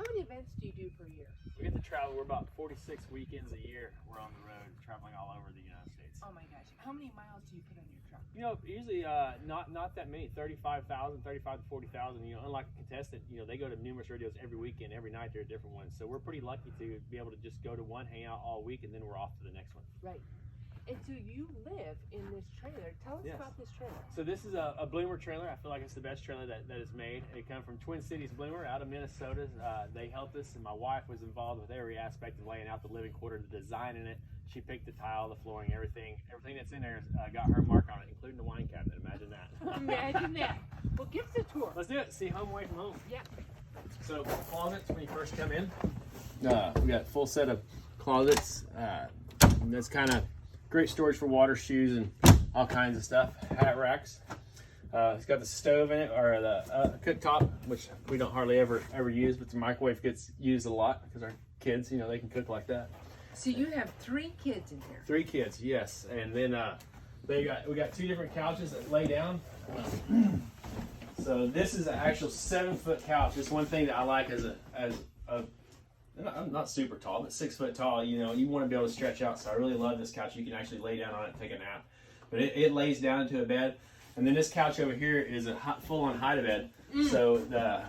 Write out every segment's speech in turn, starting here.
many events do you do per year? We get to travel. We're about 46 weekends a year. We're on the road, traveling all over the United States. Oh my gosh. How many miles do you put on your truck? You know, usually not that many, 35,000, 35 to 40,000. You know, unlike a contestant, you know, they go to numerous rodeos every weekend, every night they're a different one. So we're pretty lucky to be able to just go to one, hang out all week, and then we're off to the next one. Right. And so you live in this trailer. Tell us about this trailer. So this is a Bloomer trailer. I feel like it's the best trailer that is made. It comes from Twin Cities Bloomer out of Minnesota. They helped us, and my wife was involved with every aspect of laying out the living quarter, the design in it. She picked the tile, the flooring, everything that's in there got her mark on it, including the wine cabinet. Imagine that. Imagine that. Well, give us a tour. Let's do it. See home away from home. Yeah. So closets when you first come in. We got a full set of closets. That's kind of great storage for water, shoes, and all kinds of stuff. Hat racks. It's got the stove in it, or the cooktop, which we don't hardly ever use, but the microwave gets used a lot because our kids, you know, they can cook like that. So you have 3 kids in here. 3 kids, yes, and then we got 2 different couches that lay down. So this is an actual 7-foot couch. It's one thing that I like as a I'm not super tall, but 6 foot tall. You know, you want to be able to stretch out. So I really love this couch. You can actually lay down on it and take a nap. But it lays down into a bed. And then this couch over here is a full-on hide-a-bed. So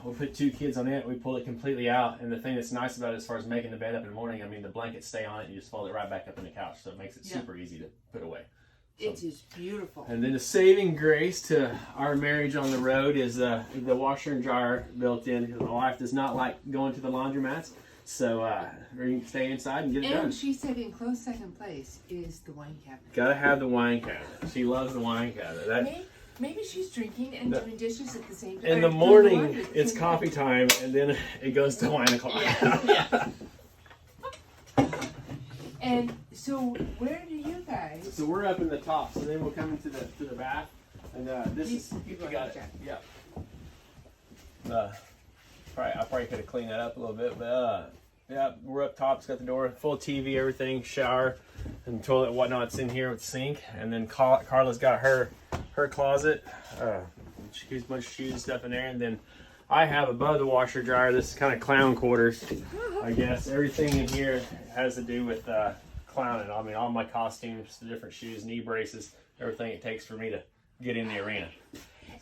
we'll put 2 kids on it. We pull it completely out. And the thing that's nice about it, as far as making the bed up in the morning, I mean, the blankets stay on it. And you just fold it right back up in the couch. So it makes it super easy to put away. So, it is beautiful. And then the saving grace to our marriage on the road is the washer and dryer built in. Because my wife does not like going to the laundromats. So you can stay inside and get it done. And she said in close second place is the wine cabinet. Gotta have the wine cabinet. She loves the wine cabinet. Maybe she's drinking and doing dishes at the same time. In the morning, it's coffee time, and then it goes to wine o'clock. Yeah. And so, where do you guys? So we're up in the top. So then we'll come into the bath, and this is you got it. Yeah. I probably could have cleaned that up a little bit, but yeah, we're up top. It's got the door, full TV, everything, shower, and toilet, and whatnot's in here with the sink. And then Carla's got her closet. She keeps a bunch of shoes and stuff in there. And then I have above the washer dryer. This is kind of clown quarters, I guess. Everything in here has to do with clowning. I mean, all my costumes, the different shoes, knee braces, everything it takes for me to get in the arena.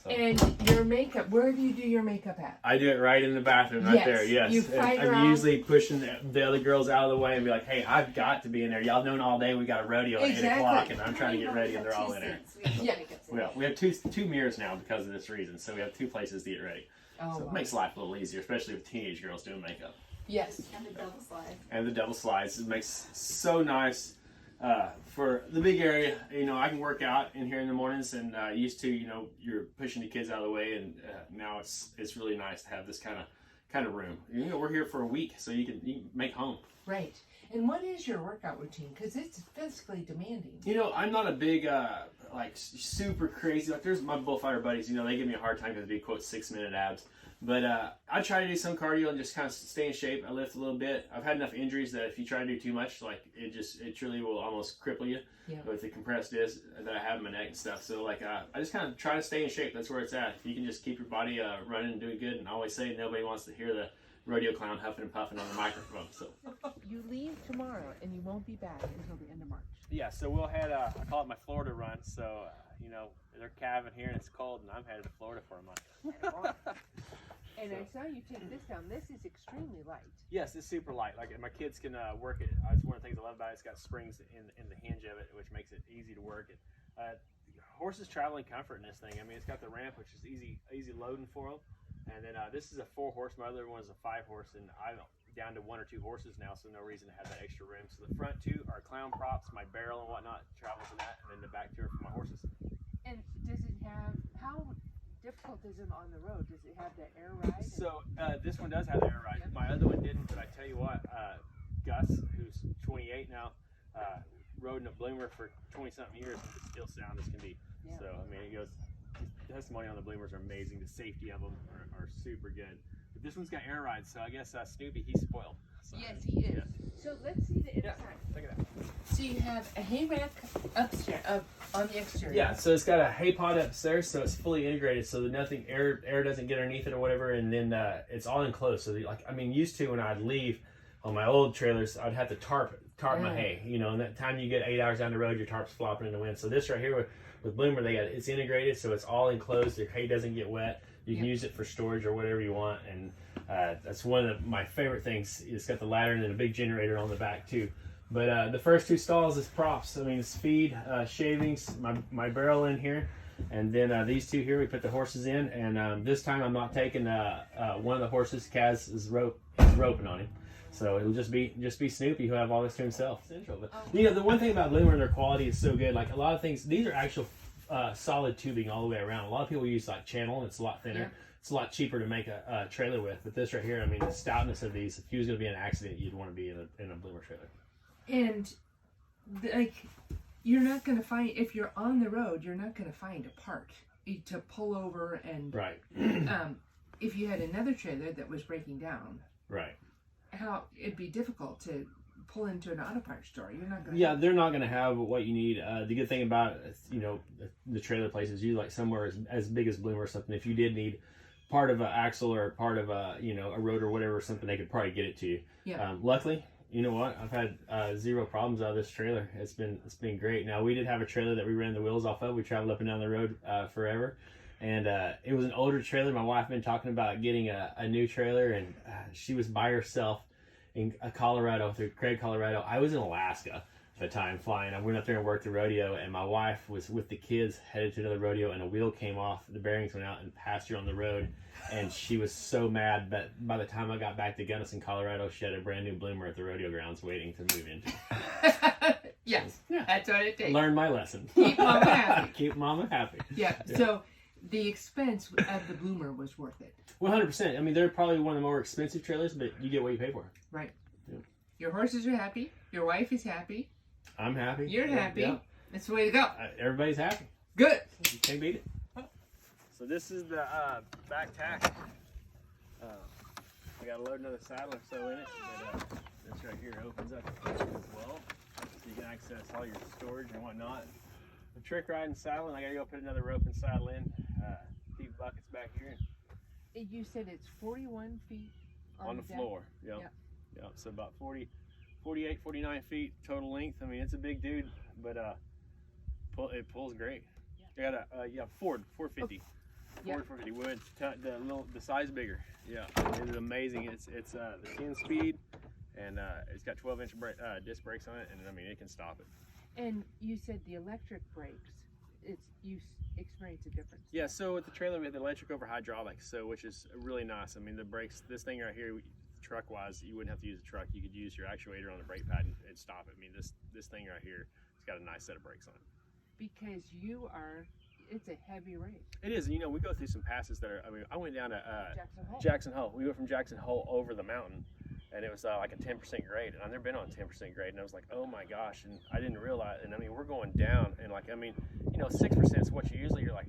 So. And your makeup, where do you do your makeup at? I do it right in the bathroom, right there, yes. You fight I'm usually pushing the other girls out of the way and be like, hey, I've got to be in there. Y'all known all day we got a rodeo at 8 o'clock, and I'm trying to get ready, and they're all in there. We have two mirrors now because of this reason, so we have 2 places to get ready. So it makes life a little easier, especially with teenage girls doing makeup. Yes. And the double slides. And the double slides. It makes so nice. For the big area, you know, I can work out in here in the mornings, and used to, you know, you're pushing the kids out of the way, and now it's really nice to have this kind of room. You know, we're here for a week, so you can make home. Right. And what is your workout routine? Because it's physically demanding. You know, I'm not a big like super crazy. Like there's my bullfighter buddies. You know, they give me a hard time because they quote 6-minute abs. But I try to do some cardio and just kind of stay in shape. I lift a little bit. I've had enough injuries that if you try to do too much, like it truly will almost cripple you with the compressed disc that I have in my neck and stuff. So like I just kind of try to stay in shape. That's where it's at. If you can just keep your body running and doing good. And I always say nobody wants to hear the rodeo clown huffing and puffing on the microphone. So you leave tomorrow and you won't be back until the end of March. Yeah. So we'll head. I call it my Florida run. So you know they're calving here and it's cold, and I'm headed to Florida for a month. And I saw you take this down. This is extremely light. Yes, it's super light. Like my kids can work it. It's one of the things I love about it. It's got springs in the hinge of it, which makes it easy to work it. Horses traveling comfort in this thing. I mean, it's got the ramp, which is easy loading for them. And then this is a 4-horse. My other one is a 5-horse, and I'm down to 1 or 2 horses now, so no reason to have that extra room. So the front 2 are clown props. My barrel and whatnot travels in that, and then the back 2 are for my horses. And does it have how difficult is it on the road? Does it have the air ride? So this one does have the air ride. Yep. My other one didn't, but I tell you what, Gus, who's 28 now, rode in a Bloomer for 20-something years, and it's still sound as can be. Yeah. So I mean, the testimony on the Bloomers are amazing. The safety of them are super good. But this one's got air rides, so I guess Snoopy, he's spoiled. So, yes, he is. Yeah. So let's see the inside. Look at that. So you have a hay rack upstairs, on the exterior. Yeah, so it's got a hay pod upstairs, so it's fully integrated, so that nothing air doesn't get underneath it or whatever, and then it's all enclosed. So used to when I'd leave on my old trailers, I'd have to tarp my hay, and that time you get 8 hours down the road, your tarp's flopping in the wind. So this right here with Bloomer, it's integrated, so it's all enclosed. Your hay doesn't get wet. You can use it for storage or whatever you want, and that's one of my favorite things. It's got the ladder and then a big generator on the back too. But the first two stalls is props. I mean, it's feed, shavings, my barrel in here, and then these two here we put the horses in. And this time I'm not taking one of the horses. Kaz is roping on him, so it'll just be Snoopy who have all this to himself. But, the one thing about Bloomer and their quality is so good. Like a lot of things, these are actual solid tubing all the way around. A lot of people use like channel, and it's a lot thinner. Yeah. It's a lot cheaper to make a trailer with. But this right here, I mean, the stoutness of these. If you was going to be in an accident, you'd want to be in a Bloomer trailer. And like, you're not going to find, if you're on the road, you're not going to find a part to pull over and right. If you had another trailer that was breaking down, right, how it'd be difficult to pull into an auto parts store. You're not going. Yeah, they're not going to have what you need. The good thing about the trailer places, you like somewhere as big as Bloomer or something. If you did need part of an axle or part of a a rotor or whatever or something, they could probably get it to you. Yeah. Luckily, you know what? I've had zero problems out of this trailer. It's been great. Now, we did have a trailer that we ran the wheels off of. We traveled up and down the road forever, and it was an older trailer. My wife had been talking about getting a new trailer, and she was by herself in Colorado, through Craig, Colorado. I was in Alaska at the time flying. I went up there and worked the rodeo, and my wife was with the kids headed to another rodeo, and a wheel came off. The bearings went out and passed her on the road. And she was so mad that by the time I got back to Gunnison, Colorado, she had a brand new Bloomer at the rodeo grounds waiting to move into. Yes, yeah. That's what it takes. Learned my lesson. Keep mama happy. Keep mama happy. Yeah. So the expense of the Bloomer was worth it. 100%. I mean, they're probably one of the more expensive trailers, but you get what you pay for. Right. Yeah. Your horses are happy. Your wife is happy. I'm happy. You're happy. Yeah. That's the way to go. Everybody's happy. Good. You can't beat it. So this is the back tack. We got to load another saddle or so in it, but this right here opens up as well, so you can access all your storage and whatnot. The trick riding saddle, and I got to go put another rope and saddle in. Deep buckets back here. You said it's 41 feet on the floor. Yep. Yep. So about 48, 49 feet total length. I mean, it's a big dude, but it pulls great. Yeah. I got a Ford 450. Ford 450 wood, the size bigger. Yeah, it is amazing. It's the 10 speed, and it's got 12-inch disc brakes on it, and I mean it can stop it. And you said the electric brakes, you experience a difference. Yeah, so with the trailer we have the electric over hydraulics, so which is really nice. I mean the brakes, this thing right here, truck wise, you wouldn't have to use a truck. You could use your actuator on the brake pad and stop it. I mean this thing right here, it's got a nice set of brakes on it. Because it's a heavy race. It is. We go through some passes that are, I went down to Jackson Hole. We went from Jackson Hole over the mountain, and it was like a 10% grade, and I've never been on 10% grade, and I was like, oh my gosh, and I didn't realize, and I mean, we're going down, and 6% is what you're like,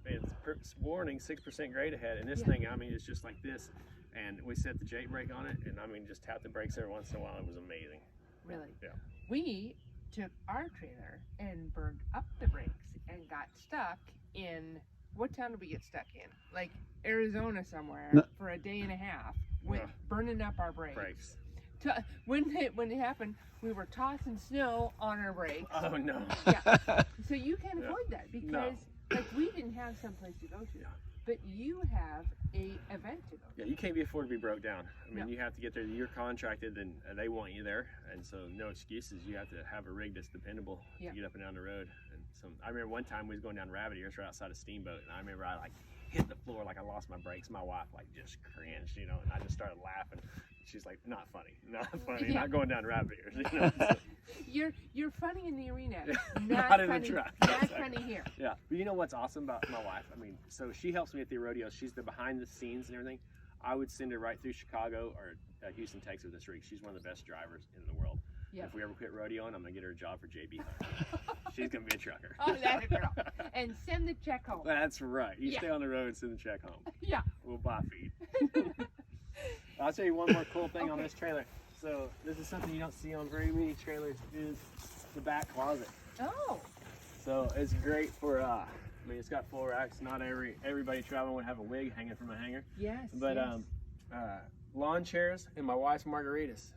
it's warning 6% grade ahead, and this thing, I mean, it's just like this, and we set the J brake on it, and I mean, just tap the brakes every once in a while. It was amazing. Really? Yeah. We took our trailer and burned up the brakes and got stuck in, what town did we get stuck in? Like Arizona somewhere for a day and a half with burning up our brakes. When it happened, we were tossing snow on our brakes. Oh no. Yeah. So you can't avoid that because like we didn't have someplace to go to. Yeah. But you have a event to go to. Yeah, you can't be afforded to be broke down. I mean, you have to get there. You're contracted, and they want you there, and so no excuses. You have to have a rig that's dependable to get up and down the road. And so I remember one time we was going down Rabbit Ears right outside of Steamboat, and I remember I hit the floor like I lost my brakes. My wife just cringed, and I just started laughing. She's like, not funny, not going down Rabbit Ears. So. You're funny in the arena, not in the truck. Not funny here. Yeah, but you know what's awesome about my wife? I mean, so she helps me at the rodeo. She's the behind the scenes and everything. I would send her right through Chicago or Houston, Texas this week. She's one of the best drivers in the world. Yeah. If we ever quit rodeoing, I'm gonna get her a job for JB Hunt. She's gonna be a trucker. Oh, that's a girl. And send the check home. That's right. You stay on the road and send the check home. Yeah. We'll buy feed. I'll tell you one more cool thing on this trailer. So this is something you don't see on very many trailers, is the back closet. Oh. So it's great for, I mean, it's got full racks. Not everybody traveling would have a wig hanging from a hanger. Yes. But yes. Lawn chairs and my wife's margaritas.